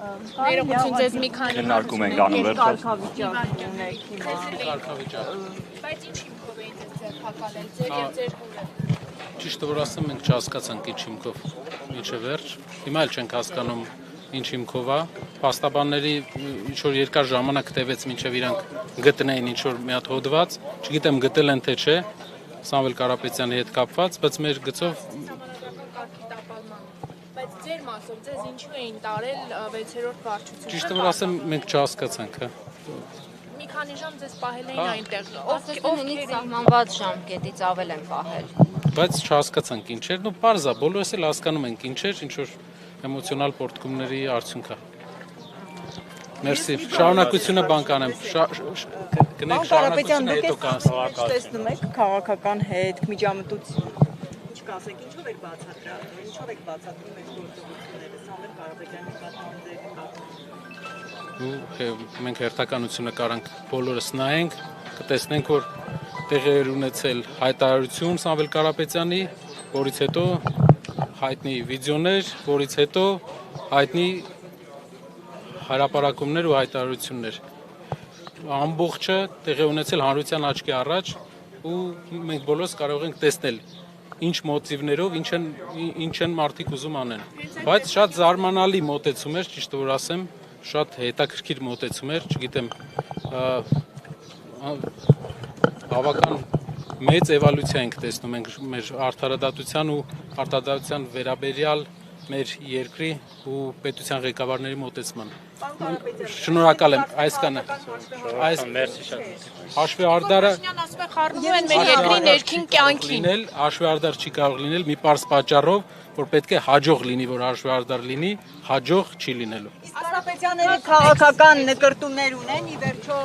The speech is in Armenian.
Ներողություն ձեզ մի քանի Քննարկում ենք անում վերջով։ Բայց ինչ հիմքով էին ձեզ ձերբակալել, ձեր եւ ձեր հորը։ Ճիշտը որ ասեմ, մենք չհասկացանք ինչ հիմքով միջը վերջ։ Հիմա էլ չենք հասկանում ինչ հիմքով է։ Փաստաբանների ինչ որ երկար ժամանակ տևեց մինչև իրանք գտնեին ինչ որ մի հատ հոդված, չգիտեմ գտել են թե չէ, Սամվել Կարապետյանի հետ կապված, բայց մեր գծով Բայց ձեր մասով ձեզ ինչու էին տարել 6-րդ վարչությունը։ ճիշտը որ ասեմ, մենք չհասկացանք, հա։ Մի քանի ժամ ձեզ պահել էին այնտեղ։ Ովքեր սահմանված ժամկետից ավել են պահել։ Բայց չհասկացանք ինչ էր, ու պարզ է, բոլորս էլ հասկանում ենք ինչ էր, ինչ որ էմոցիոնալ պորտկումների արդյունք է։ Մերսի, շարունակությունը բան կանեմ։ Գնենք շարունակությունը հետո կանցնենք։ Տեսնում եք քաղաքական հետ, միջամտություն։ Ինչ կասեք, ինչով եք բացատրում, ինչով եք բացատրում այս գործողությունները, Սամվել Կարապետյանի ու մենք հերթականությունը կարանք բոլորս նայենք, կտեսնենք, որ տեղի էր ունեցել հայտարարություն Սամվել Կարապետյանի, որից հետո հայտնի վիդեոներ, որից հետո հայտնի հրապարակումներ ու հայտարարություններ։ Ամբողջը տեղի ունեցել հանրության աչքի առաջ ու մենք բոլորս կարող ենք տեսնել ինչ մոտիվներով, ինչ են մարդիկ ուզում անեն։ Բայց շատ զարմանալի մոտեցում էր, ճիշտը որ ասեմ, շատ հետաքրքիր մոտեցում էր, չգիտեմ, բավական մեծ էվոլյուցիա ենք տեսնում ենք մեր արդարադատության ու արտադատության վերաբերյալ մեր երկրի ու պետության ղեկավարների մոտեցման։ Շնորհակալ եմ, այսքանը։ Հաշվի արդարը Խառնում են մեր երկրի ներքին կյանքին։ հաշվի արդար չի կարող լինել մի պարզ պատճառով, որ պետք է հաջող լինի, որ հաշվի արդար լինի, հաջող չի լինելու։ Կարապետյանների քաղաքական նկրտումներ ունեն, ի վերջո